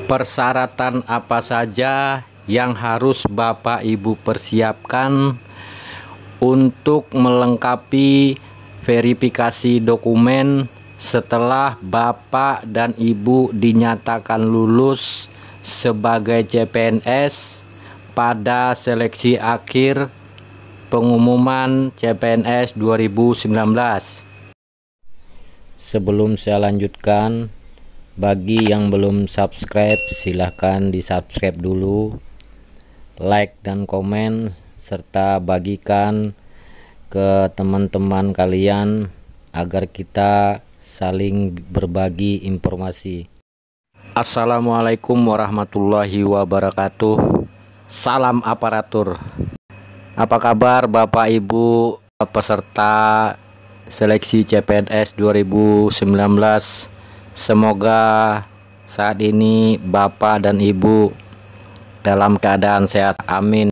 Persyaratan apa saja yang harus Bapak Ibu persiapkan untuk melengkapi verifikasi dokumen setelah Bapak dan Ibu dinyatakan lulus sebagai CPNS pada seleksi akhir pengumuman CPNS 2019. Sebelum saya lanjutkan, bagi yang belum subscribe silahkan di subscribe dulu, like dan komen, serta bagikan ke teman-teman kalian agar kita saling berbagi informasi. Assalamualaikum warahmatullahi wabarakatuh. Salam aparatur. Apa kabar Bapak Ibu peserta seleksi CPNS 2019? Semoga saat ini Bapak dan Ibu dalam keadaan sehat, amin.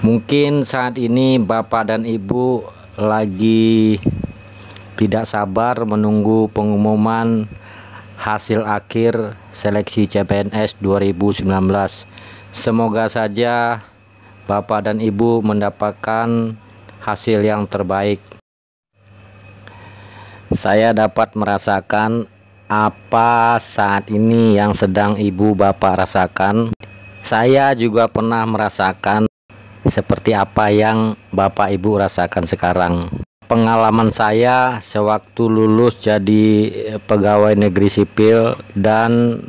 Mungkin saat ini Bapak dan Ibu lagi tidak sabar menunggu pengumuman hasil akhir seleksi CPNS 2019. Semoga saja Bapak dan Ibu mendapatkan hasil yang terbaik. Saya dapat merasakan apa saat ini yang sedang Ibu Bapak rasakan. Saya juga pernah merasakan seperti apa yang Bapak Ibu rasakan sekarang. Pengalaman saya sewaktu lulus jadi pegawai negeri sipil dan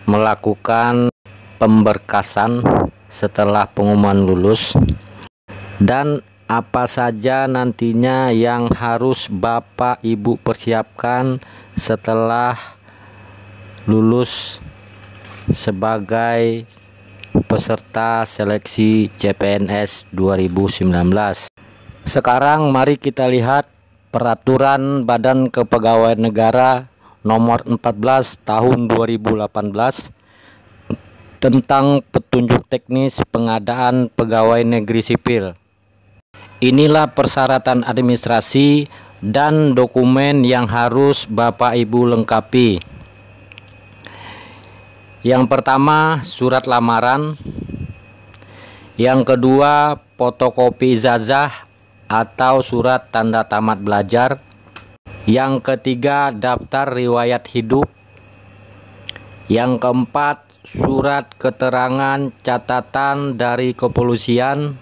melakukan pemberkasan setelah pengumuman lulus, dan apa saja nantinya yang harus Bapak Ibu persiapkan setelah lulus sebagai peserta seleksi CPNS 2019. Sekarang mari kita lihat Peraturan Badan Kepegawaian Negara Nomor 14 Tahun 2018 tentang petunjuk teknis pengadaan pegawai negeri sipil. Inilah persyaratan administrasi dan dokumen yang harus Bapak Ibu lengkapi. Yang pertama, surat lamaran. Yang kedua, fotokopi ijazah atau surat tanda tamat belajar. Yang ketiga, daftar riwayat hidup. Yang keempat, surat keterangan catatan dari kepolisian.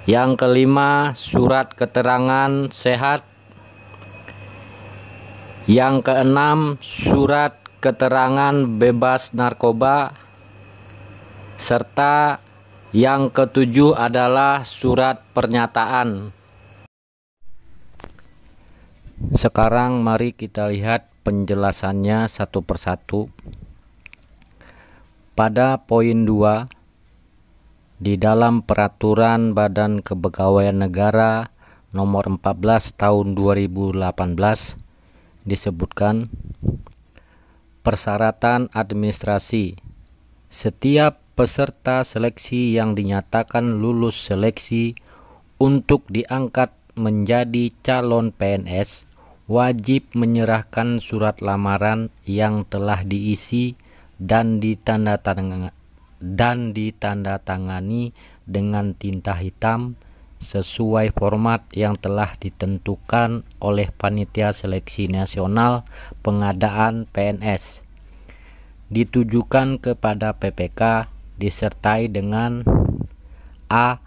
Yang kelima, surat keterangan sehat. Yang keenam, surat keterangan bebas narkoba. Serta yang ketujuh adalah surat pernyataan. Sekarang mari kita lihat penjelasannya satu persatu. Pada poin 2 di dalam Peraturan Badan Kepegawaian Negara Nomor 14 Tahun 2018 disebutkan persyaratan administrasi. Setiap peserta seleksi yang dinyatakan lulus seleksi untuk diangkat menjadi calon PNS wajib menyerahkan surat lamaran yang telah diisi dan ditandatangani dengan tinta hitam sesuai format yang telah ditentukan oleh Panitia Seleksi Nasional Pengadaan PNS, ditujukan kepada PPK, disertai dengan A.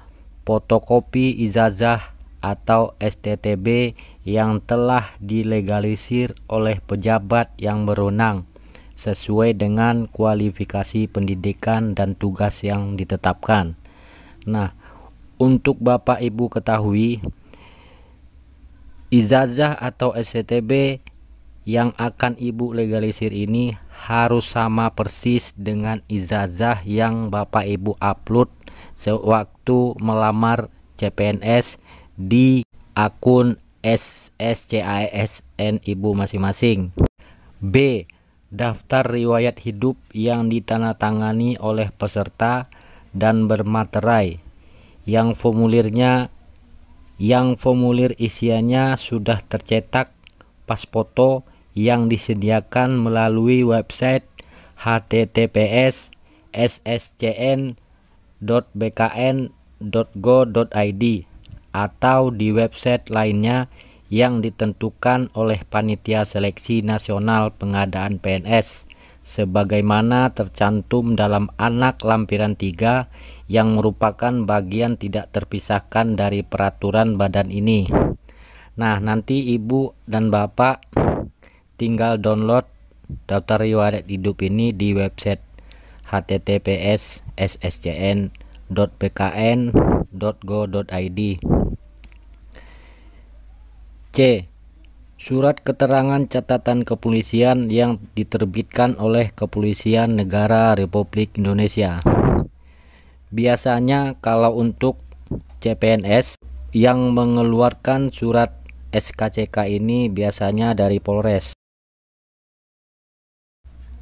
Fotokopi ijazah atau STTB yang telah dilegalisir oleh pejabat yang berwenang sesuai dengan kualifikasi pendidikan dan tugas yang ditetapkan. Nah, untuk Bapak Ibu ketahui, ijazah atau STTB yang akan Ibu legalisir ini harus sama persis dengan ijazah yang Bapak Ibu upload sewaktu melamar CPNS di akun SSCASN Ibu masing-masing. B. Daftar riwayat hidup yang ditandatangani oleh peserta dan bermaterai yang formulir isiannya sudah tercetak pas foto yang disediakan melalui website https://sscn.bkn.go.id atau di website lainnya yang ditentukan oleh Panitia Seleksi Nasional Pengadaan PNS sebagaimana tercantum dalam Anak Lampiran 3 yang merupakan bagian tidak terpisahkan dari peraturan badan ini. Nah, nanti Ibu dan Bapak tinggal download daftar riwayat hidup ini di website https://sscn.bkn.go.id. C. Surat keterangan catatan kepolisian yang diterbitkan oleh Kepolisian Negara Republik Indonesia. Biasanya kalau untuk CPNS yang mengeluarkan surat SKCK ini biasanya dari Polres.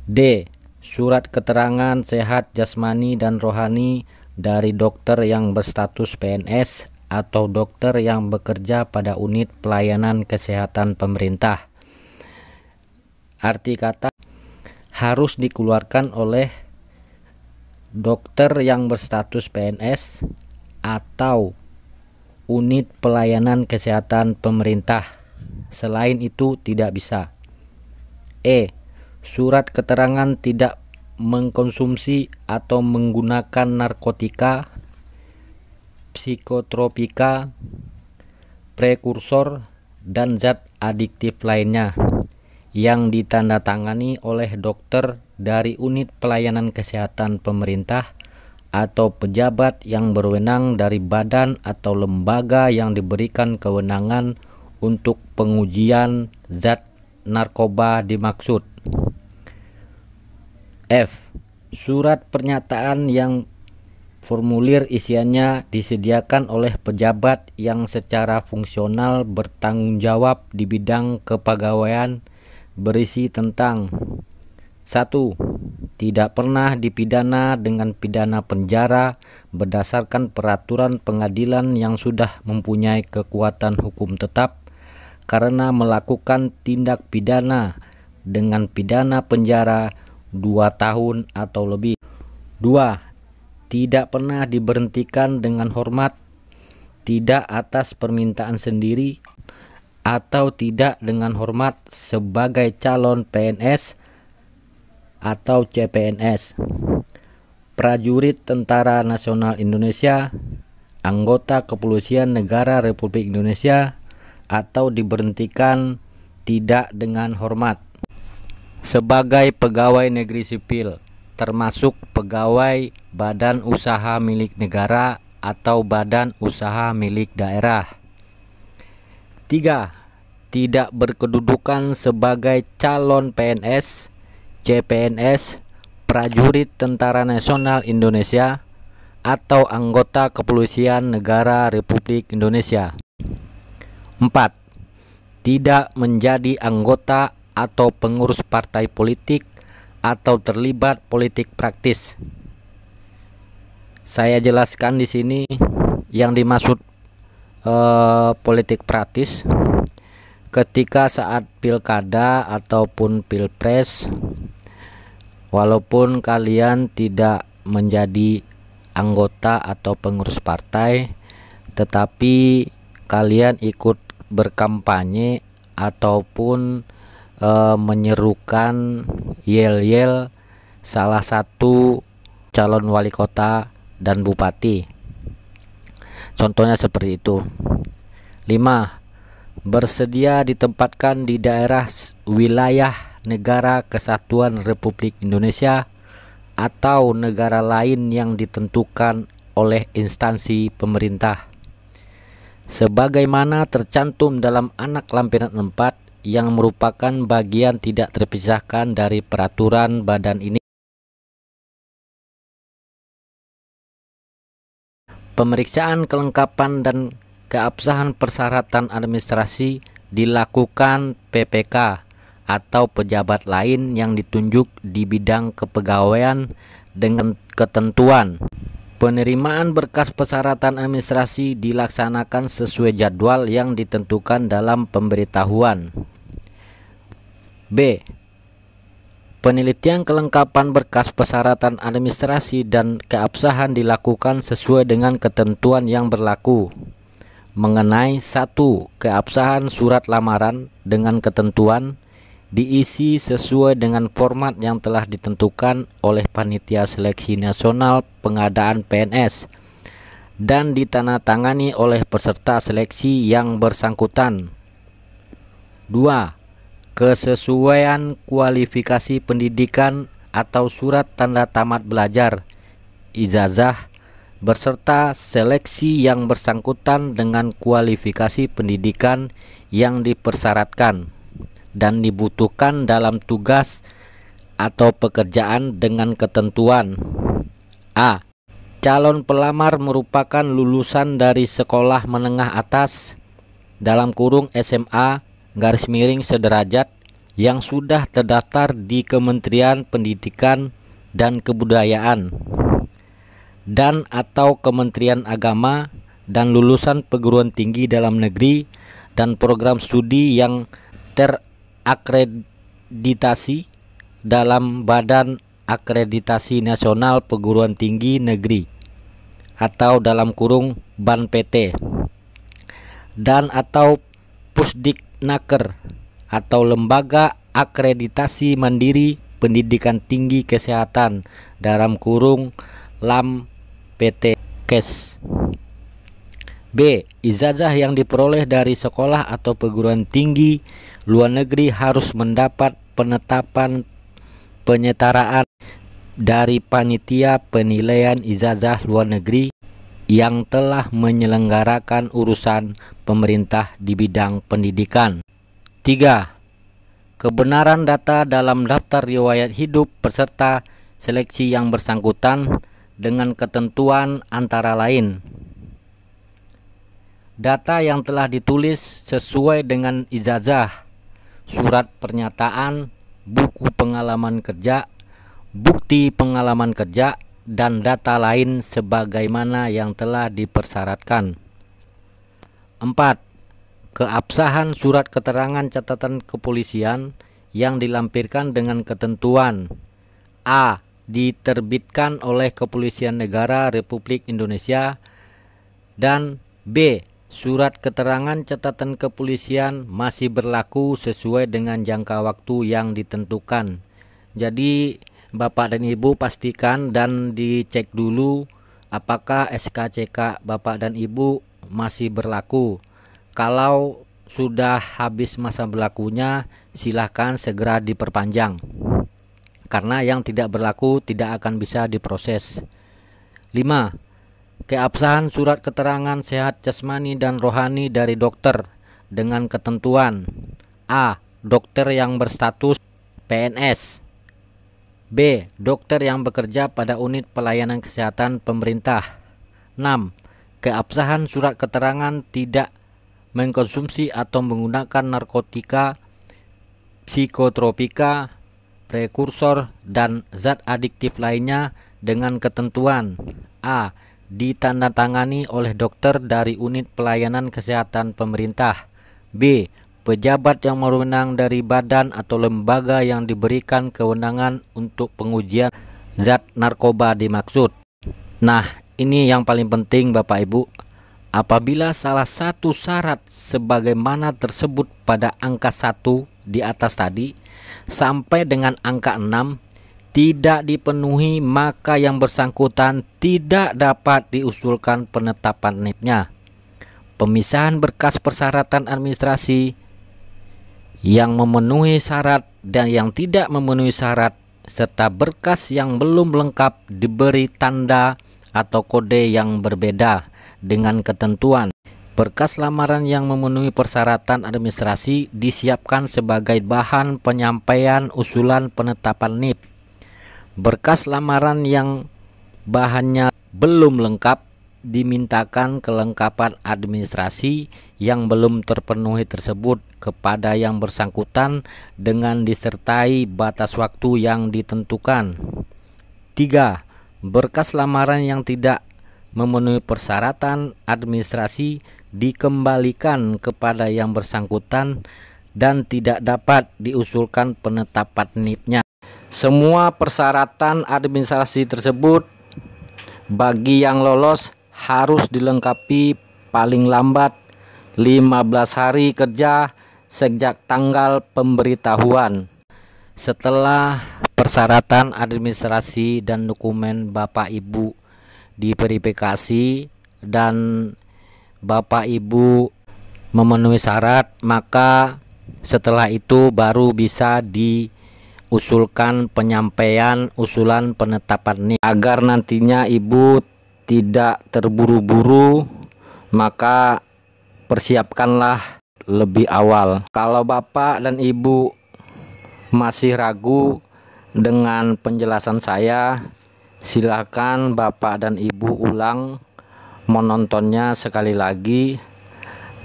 D. Surat keterangan sehat jasmani dan rohani dari dokter yang berstatus PNS atau dokter yang bekerja pada unit pelayanan kesehatan pemerintah. Arti kata harus dikeluarkan oleh dokter yang berstatus PNS atau unit pelayanan kesehatan pemerintah. Selain itu tidak bisa. E. Surat keterangan tidak mengkonsumsi atau menggunakan narkotika, psikotropika, prekursor, dan zat adiktif lainnya yang ditandatangani oleh dokter dari unit pelayanan kesehatan pemerintah atau pejabat yang berwenang dari badan atau lembaga yang diberikan kewenangan untuk pengujian zat narkoba dimaksud. F. Surat pernyataan yang formulir isiannya disediakan oleh pejabat yang secara fungsional bertanggung jawab di bidang kepegawaian berisi tentang 1. Tidak pernah dipidana dengan pidana penjara berdasarkan peraturan pengadilan yang sudah mempunyai kekuatan hukum tetap karena melakukan tindak pidana dengan pidana penjara 2 tahun atau lebih. 2. Tidak pernah diberhentikan dengan hormat, tidak atas permintaan sendiri, atau tidak dengan hormat sebagai calon PNS atau CPNS, prajurit Tentara Nasional Indonesia, anggota Kepolisian Negara Republik Indonesia, atau diberhentikan tidak dengan hormat sebagai pegawai negeri sipil, termasuk pegawai badan usaha milik negara atau badan usaha milik daerah. 3. Tidak berkedudukan sebagai calon PNS, CPNS, prajurit Tentara Nasional Indonesia, atau anggota Kepolisian Negara Republik Indonesia. 4. Tidak menjadi anggota atau pengurus partai politik atau terlibat politik praktis. Saya jelaskan di sini yang dimaksud politik praktis ketika saat pilkada ataupun pilpres, walaupun kalian tidak menjadi anggota atau pengurus partai, tetapi kalian ikut berkampanye ataupun menyerukan yel-yel salah satu calon wali kota dan bupati. Contohnya seperti itu. 5. Bersedia ditempatkan di daerah wilayah negara kesatuan Republik Indonesia atau negara lain yang ditentukan oleh instansi pemerintah sebagaimana tercantum dalam Anak Lampiran 4 yang merupakan bagian tidak terpisahkan dari peraturan badan ini. Pemeriksaan kelengkapan dan keabsahan persyaratan administrasi dilakukan PPK atau pejabat lain yang ditunjuk di bidang kepegawaian dengan ketentuan. Penerimaan berkas persyaratan administrasi dilaksanakan sesuai jadwal yang ditentukan dalam pemberitahuan. B. Penelitian kelengkapan berkas persyaratan administrasi dan keabsahan dilakukan sesuai dengan ketentuan yang berlaku. Mengenai 1. Keabsahan surat lamaran dengan ketentuan diisi sesuai dengan format yang telah ditentukan oleh Panitia Seleksi Nasional Pengadaan PNS dan ditandatangani oleh peserta seleksi yang bersangkutan. 2. Kesesuaian kualifikasi pendidikan atau surat tanda tamat belajar, ijazah, beserta seleksi yang bersangkutan dengan kualifikasi pendidikan yang dipersyaratkan dan dibutuhkan dalam tugas atau pekerjaan dengan ketentuan. A. Calon pelamar merupakan lulusan dari sekolah menengah atas (SMA) sederajat yang sudah terdaftar di Kementerian Pendidikan dan Kebudayaan dan atau Kementerian Agama dan lulusan perguruan tinggi dalam negeri dan program studi yang terakreditasi dalam Badan Akreditasi Nasional Perguruan Tinggi Negeri atau (BAN PT) dan atau Pusdiknaker atau Lembaga Akreditasi Mandiri Pendidikan Tinggi Kesehatan (LAM PT Kes). B. Ijazah yang diperoleh dari sekolah atau perguruan tinggi luar negeri harus mendapat penetapan penyetaraan dari Panitia Penilaian Ijazah Luar Negeri yang telah menyelenggarakan urusan pemerintah di bidang pendidikan. 3. Kebenaran data dalam daftar riwayat hidup peserta seleksi yang bersangkutan dengan ketentuan antara lain: data yang telah ditulis sesuai dengan ijazah, surat pernyataan, buku pengalaman kerja, bukti pengalaman kerja, dan data lain sebagaimana yang telah dipersyaratkan. 4. Keabsahan surat keterangan catatan kepolisian yang dilampirkan dengan ketentuan: A. Diterbitkan oleh Kepolisian Negara Republik Indonesia, dan B. Surat keterangan catatan kepolisian masih berlaku sesuai dengan jangka waktu yang ditentukan. Jadi Bapak dan Ibu pastikan dan dicek dulu apakah SKCK Bapak dan Ibu masih berlaku. Kalau sudah habis masa berlakunya, silahkan segera diperpanjang, karena yang tidak berlaku tidak akan bisa diproses. 5. Keabsahan surat keterangan sehat jasmani dan rohani dari dokter dengan ketentuan: A. Dokter yang berstatus PNS, B. Dokter yang bekerja pada unit pelayanan kesehatan pemerintah. 6. Keabsahan surat keterangan tidak mengkonsumsi atau menggunakan narkotika, psikotropika, prekursor, dan zat adiktif lainnya dengan ketentuan: A. Ditandatangani oleh dokter dari unit pelayanan kesehatan pemerintah, B. Pejabat yang berwenang dari badan atau lembaga yang diberikan kewenangan untuk pengujian zat narkoba dimaksud. Nah, ini yang paling penting Bapak Ibu. Apabila salah satu syarat sebagaimana tersebut pada angka 1 di atas tadi sampai dengan angka 6 tidak dipenuhi, maka yang bersangkutan tidak dapat diusulkan penetapan NIP-nya. Pemisahan berkas persyaratan administrasi yang memenuhi syarat dan yang tidak memenuhi syarat, serta berkas yang belum lengkap diberi tanda atau kode yang berbeda dengan ketentuan. Berkas lamaran yang memenuhi persyaratan administrasi disiapkan sebagai bahan penyampaian usulan penetapan NIP. Berkas lamaran yang bahannya belum lengkap dimintakan kelengkapan administrasi yang belum terpenuhi tersebut kepada yang bersangkutan dengan disertai batas waktu yang ditentukan. 3. Berkas lamaran yang tidak memenuhi persyaratan administrasi dikembalikan kepada yang bersangkutan dan tidak dapat diusulkan penetapan NIP-nya. Semua persyaratan administrasi tersebut bagi yang lolos harus dilengkapi paling lambat 15 hari kerja sejak tanggal pemberitahuan. Setelah persyaratan administrasi dan dokumen Bapak Ibu diverifikasi dan Bapak Ibu memenuhi syarat, maka setelah itu baru bisa diusulkan penyampaian usulan penetapan NIK. Agar nantinya Ibu tidak terburu-buru, maka persiapkanlah lebih awal. Kalau Bapak dan Ibu masih ragu dengan penjelasan saya, silakan Bapak dan Ibu ulang menontonnya sekali lagi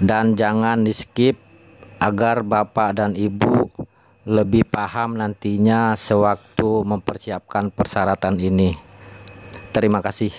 dan jangan di skip agar Bapak dan Ibu lebih paham nantinya sewaktu mempersiapkan persyaratan ini. Terima kasih.